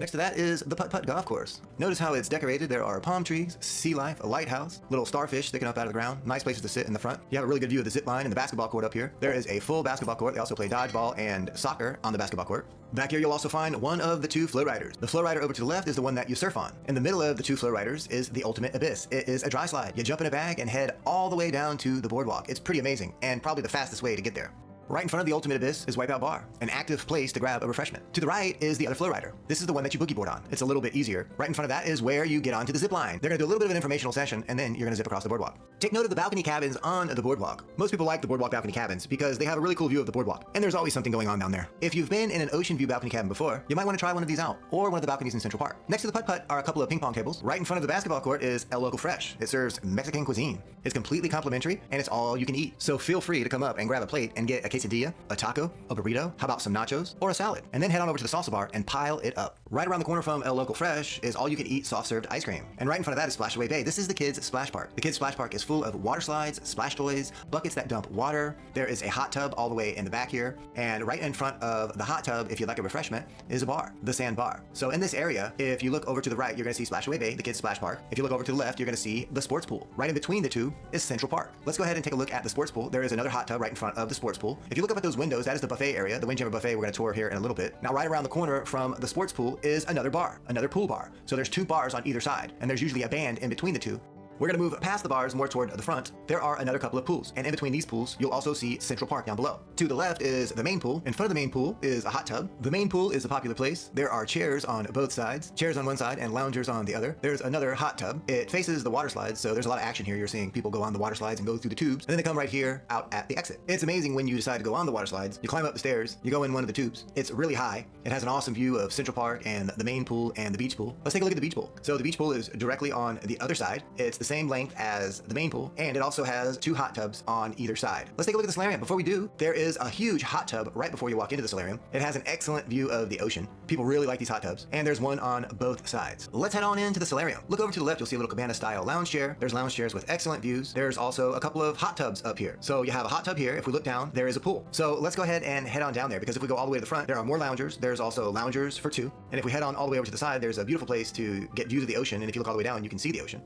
Next to that is the Putt-Putt Golf Course. Notice how it's decorated. There are palm trees, sea life, a lighthouse, little starfish sticking up out of the ground, nice places to sit in the front. You have a really good view of the zip line and the basketball court up here. There is a full basketball court. They also play dodgeball and soccer on the basketball court. Back here you'll also find one of the two flow riders. The flow rider over to the left is the one that you surf on. In the middle of the two flow riders is the ultimate abyss. It is a dry slide. You jump in a bag and head all the way down to the boardwalk. It's pretty amazing and probably the fastest way to get there. Right in front of the ultimate abyss is Wipeout Bar, an active place to grab a refreshment. To the right is the other flow rider. This is the one that you boogie board on. It's a little bit easier. Right in front of that is where you get onto the zip line. They're gonna do a little bit of an informational session and then you're gonna zip across the boardwalk. Take note of the balcony cabins on the boardwalk. Most people like the boardwalk balcony cabins because they have a really cool view of the boardwalk and there's always something going on down there. If you've been in an ocean view balcony cabin before, you might want to try one of these out or one of the balconies in Central Park. Next to the putt-putt are a couple of ping pong tables. Right in front of the basketball court is El Local Fresh. It serves Mexican cuisine. It's completely complimentary and it's all you can eat. So feel free to come up and grab a plate and get a quesadilla, a taco, a burrito, how about some nachos, or a salad, and then head on over to the salsa bar and pile it up. Right around the corner from El Local Fresh is all you can eat soft served ice cream. And right in front of that is Splashaway Bay. This is the kids' splash park. The kids' splash park is full of water slides, splash toys, buckets that dump water. There is a hot tub all the way in the back here. And right in front of the hot tub, if you'd like a refreshment, is a bar, the Sand Bar. So in this area, if you look over to the right, you're gonna see Splashaway Bay, the kids' splash park. If you look over to the left, you're gonna see the sports pool. Right in between the two is Central Park. Let's go ahead and take a look at the sports pool. There is another hot tub right in front of the sports pool. If you look up at those windows, that is the buffet area, the Windjammer Buffet we're gonna tour here in a little bit. Now right around the corner from the sports pool is another bar, another pool bar. So there's two bars on either side, and there's usually a band in between the two. We're gonna move past the bars more toward the front. There are another couple of pools, and in between these pools, you'll also see Central Park down below. To the left is the main pool. In front of the main pool is a hot tub. The main pool is a popular place. There are chairs on both sides, chairs on one side and loungers on the other. There's another hot tub. It faces the water slides, so there's a lot of action here. You're seeing people go on the water slides and go through the tubes, and then they come right here out at the exit. It's amazing when you decide to go on the water slides. You climb up the stairs, you go in one of the tubes. It's really high. It has an awesome view of Central Park and the main pool and the beach pool. Let's take a look at the beach pool. So the beach pool is directly on the other side. It's the same length as the main pool, and it also has two hot tubs on either side. Let's take a look at the solarium. Before we do, there is a huge hot tub right before you walk into the solarium. It has an excellent view of the ocean. People really like these hot tubs, and there's one on both sides. Let's head on into the solarium. Look over to the left, you'll see a little cabana style lounge chair. There's lounge chairs with excellent views. There's also a couple of hot tubs up here. So you have a hot tub here. If we look down, there is a pool. So let's go ahead and head on down there, because if we go all the way to the front, there are more loungers. There's also loungers for two. And if we head on all the way over to the side, there's a beautiful place to get views of the ocean. And if you look all the way down, you can see the ocean.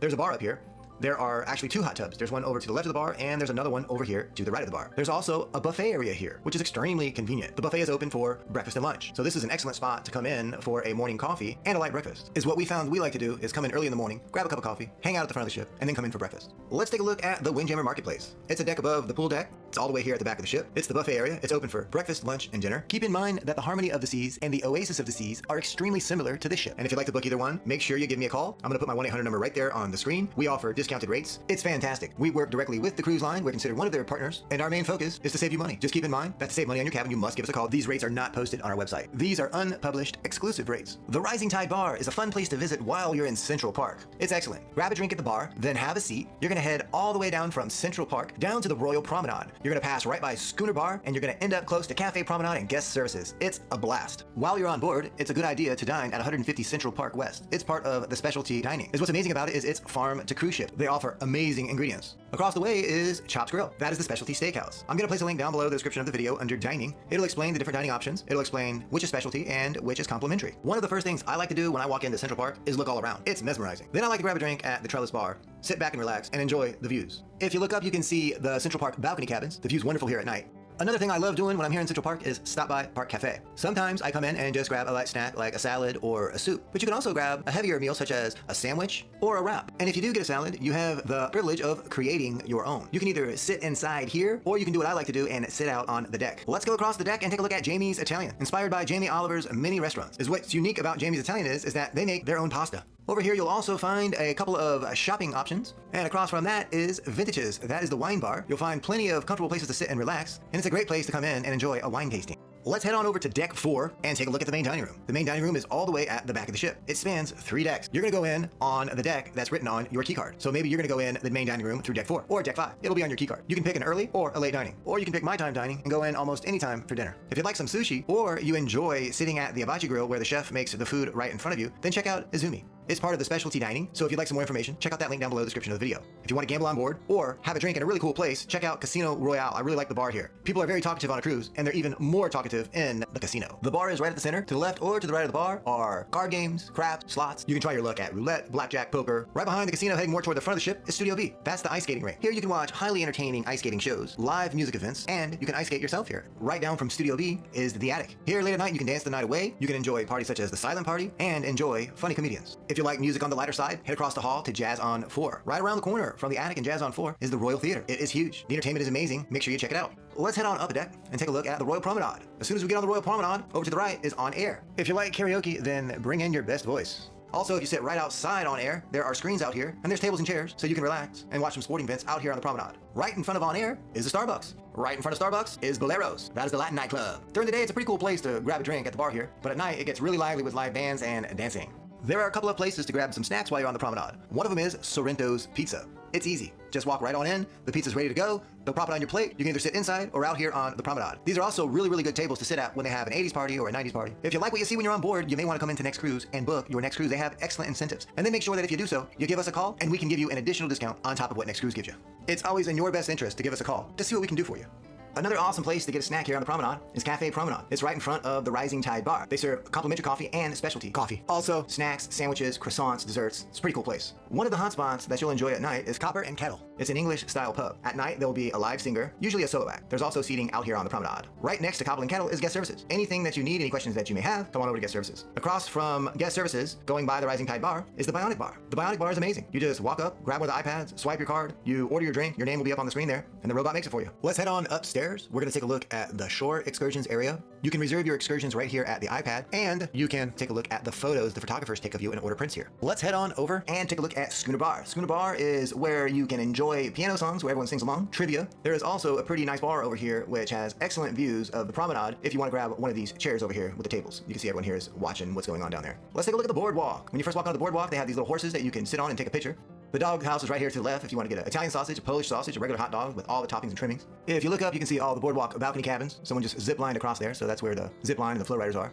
There's a bar up here. There are actually two hot tubs. There's one over to the left of the bar, and there's another one over here to the right of the bar. There's also a buffet area here, which is extremely convenient. The buffet is open for breakfast and lunch. So this is an excellent spot to come in for a morning coffee and a light breakfast. Is what we found we like to do is come in early in the morning, grab a cup of coffee, hang out at the front of the ship, and then come in for breakfast. Let's take a look at the Windjammer Marketplace. It's a deck above the pool deck. It's all the way here at the back of the ship. It's the buffet area. It's open for breakfast, lunch, and dinner. Keep in mind that the Harmony of the Seas and the Oasis of the Seas are extremely similar to this ship. And if you'd like to book either one, make sure you give me a call. I'm gonna put my 1-800 number right there on the screen. We offer discounted rates. It's fantastic. We work directly with the cruise line. We're considered one of their partners, and our main focus is to save you money. Just keep in mind that to save money on your cabin, you must give us a call. These rates are not posted on our website. These are unpublished, exclusive rates. The Rising Tide Bar is a fun place to visit while you're in Central Park. It's excellent. Grab a drink at the bar, then have a seat. You're gonna head all the way down from Central Park down to the Royal Promenade. You're gonna pass right by Schooner Bar, and you're gonna end up close to Cafe Promenade and guest services. It's a blast. While you're on board, it's a good idea to dine at 150 Central Park West. It's part of the specialty dining. What's amazing about it is it's farm to cruise ship. They offer amazing ingredients. Across the way is Chops Grill. That is the specialty steakhouse. I'm gonna place a link down below the description of the video under dining. It'll explain the different dining options. It'll explain which is specialty and which is complimentary. One of the first things I like to do when I walk into Central Park is look all around. It's mesmerizing. Then I like to grab a drink at the Trellis Bar, sit back and relax, and enjoy the views. If you look up, you can see the Central Park balcony cabins. The view's wonderful here at night. Another thing I love doing when I'm here in Central Park is stop by Park Cafe. Sometimes I come in and just grab a light snack like a salad or a soup, but you can also grab a heavier meal such as a sandwich or a wrap. And if you do get a salad, you have the privilege of creating your own. You can either sit inside here, or you can do what I like to do and sit out on the deck. Let's go across the deck and take a look at Jamie's Italian. Inspired by Jamie Oliver's mini restaurants. What's unique about Jamie's Italian is that they make their own pasta. Over here, you'll also find a couple of shopping options. And across from that is Vintages. That is the wine bar. You'll find plenty of comfortable places to sit and relax. And it's a great place to come in and enjoy a wine tasting. Let's head on over to deck 4 and take a look at the main dining room. The main dining room is all the way at the back of the ship. It spans 3 decks. You're gonna go in on the deck that's written on your key card. So maybe you're gonna go in the main dining room through deck 4 or deck 5. It'll be on your key card. You can pick an early or a late dining, or you can pick my time dining and go in almost any time for dinner. If you'd like some sushi, or you enjoy sitting at the hibachi grill where the chef makes the food right in front of you, then check out Izumi. It's part of the specialty dining, so if you'd like some more information, check out that link down below in the description of the video. If you want to gamble on board or have a drink in a really cool place, check out Casino Royale. I really like the bar here. People are very talkative on a cruise, and they're even more talkative in the casino. The bar is right at the center. To the left or to the right of the bar are card games, craps, slots. You can try your luck at roulette, blackjack, poker. Right behind the casino, heading more toward the front of the ship, is Studio B. That's the ice skating rink. Here you can watch highly entertaining ice skating shows, live music events, and you can ice skate yourself here. Right down from Studio B is the attic. Here late at night, you can dance the night away. You can enjoy parties such as the Silent Party and enjoy funny comedians. If you like music on the lighter side, head across the hall to Jazz on 4. Right around the corner from the attic and Jazz on 4 is the Royal Theater. It is huge. The entertainment is amazing. Make sure you check it out. Let's head on up a deck and take a look at the Royal Promenade. As soon as we get on the Royal Promenade, over to the right is On Air. If you like karaoke, then bring in your best voice. Also, if you sit right outside On Air, there are screens out here, and there's tables and chairs, so you can relax and watch some sporting events out here on the promenade. Right in front of On Air is the Starbucks. Right in front of Starbucks is Boleros. That is the Latin nightclub. During the day, it's a pretty cool place to grab a drink at the bar here, but at night, it gets really lively with live bands and dancing. There are a couple of places to grab some snacks while you're on the promenade. One of them is Sorrento's Pizza. It's easy. Just walk right on in. The pizza's ready to go. They'll prop it on your plate. You can either sit inside or out here on the promenade. These are also really good tables to sit at when they have an 80s party or a 90s party. If you like what you see when you're on board, you may want to come into Next Cruise and book your Next Cruise. They have excellent incentives. And then make sure that if you do so, you give us a call and we can give you an additional discount on top of what Next Cruise gives you. It's always in your best interest to give us a call to see what we can do for you. Another awesome place to get a snack here on the promenade is Cafe Promenade. It's right in front of the Rising Tide Bar. They serve complimentary coffee and specialty coffee. Also, snacks, sandwiches, croissants, desserts. It's a pretty cool place. One of the hot spots that you'll enjoy at night is Copper and Kettle. It's an English-style pub. At night, there will be a live singer, usually a solo act. There's also seating out here on the promenade. Right next to Copper and Kettle is Guest Services. Anything that you need, any questions that you may have, come on over to Guest Services. Across from Guest Services, going by the Rising Tide Bar, is the Bionic Bar. The Bionic Bar is amazing. You just walk up, grab one of the iPads, swipe your card, you order your drink, your name will be up on the screen there, and the robot makes it for you. Let's head on upstairs. We're gonna take a look at the shore excursions area. You can reserve your excursions right here at the iPad, and you can take a look at the photos the photographers take of you and order prints here. Let's head on over and take a look at Schooner Bar. Schooner Bar is where you can enjoy piano songs where everyone sings along, trivia. There is also a pretty nice bar over here which has excellent views of the promenade if you want to grab one of these chairs over here with the tables. You can see everyone here is watching what's going on down there. Let's take a look at the boardwalk. When you first walk onto the boardwalk, they have these little horses that you can sit on and take a picture. The dog house is right here to the left if you want to get an Italian sausage, a Polish sausage, a regular hot dog with all the toppings and trimmings. If you look up, you can see all the boardwalk balcony cabins. Someone just zip-lined across there, so that's where the zip line and the flow riders are.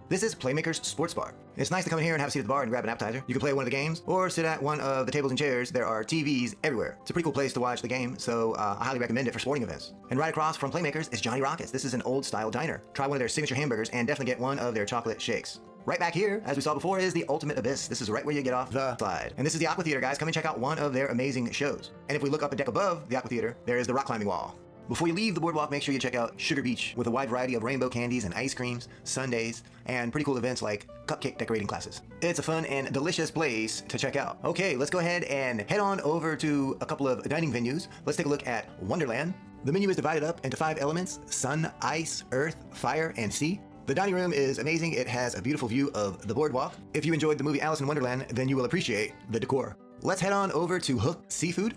This is Playmaker's Sports Bar. It's nice to come in here and have a seat at the bar and grab an appetizer. You can play one of the games or sit at one of the tables and chairs. There are TVs everywhere. It's a pretty cool place to watch the game, so I highly recommend it for sporting events. And right across from Playmakers is Johnny Rockets. This is an old-style diner. Try one of their signature hamburgers and definitely get one of their chocolate shakes. Right back here, as we saw before, is the Ultimate Abyss. This is right where you get off the slide. And this is the Aqua Theater, guys. Come and check out one of their amazing shows. And if we look up a deck above the Aqua Theater, there is the rock climbing wall. Before you leave the boardwalk, make sure you check out Sugar Beach with a wide variety of rainbow candies and ice creams, sundaes, and pretty cool events like cupcake decorating classes. It's a fun and delicious place to check out. Okay, let's go ahead and head on over to a couple of dining venues. Let's take a look at Wonderland. The menu is divided up into 5 elements: sun, ice, earth, fire, and sea. The dining room is amazing. It has a beautiful view of the boardwalk. If you enjoyed the movie Alice in Wonderland, then you will appreciate the decor. Let's head on over to Hook Seafood.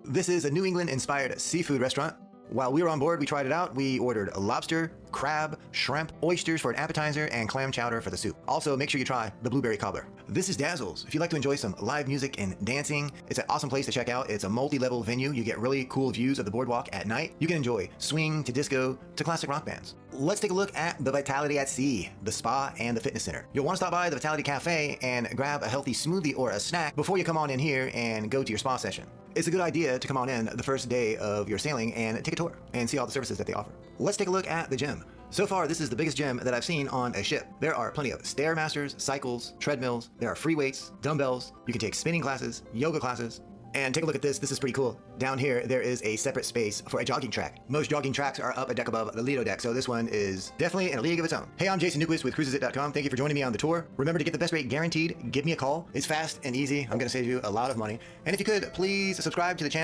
This is a New England-inspired seafood restaurant. While we were on board, we tried it out. We ordered a lobster, crab, shrimp, oysters for an appetizer, and clam chowder for the soup. Also, make sure you try the blueberry cobbler. This is Dazzles. If you like to enjoy some live music and dancing, it's an awesome place to check out. It's a multi-level venue. You get really cool views of the boardwalk at night. You can enjoy swing to disco to classic rock bands. Let's take a look at the Vitality at Sea, the spa and the fitness center. You'll want to stop by the Vitality Cafe and grab a healthy smoothie or a snack before you come on in here and go to your spa session. It's a good idea to come on in the first day of your sailing and take a tour and see all the services that they offer. Let's take a look at the gym. So far, this is the biggest gym that I've seen on a ship. There are plenty of Stairmasters, cycles, treadmills. There are free weights, dumbbells. You can take spinning classes, yoga classes. And take a look at this. This is pretty cool. Down here, there is a separate space for a jogging track. Most jogging tracks are up a deck above the Lido deck, so this one is definitely in a league of its own. Hey, I'm Jason Newquist with cruisesit.com. Thank you for joining me on the tour. Remember to get the best rate guaranteed. Give me a call. It's fast and easy. I'm going to save you a lot of money. And if you could, please subscribe to the channel.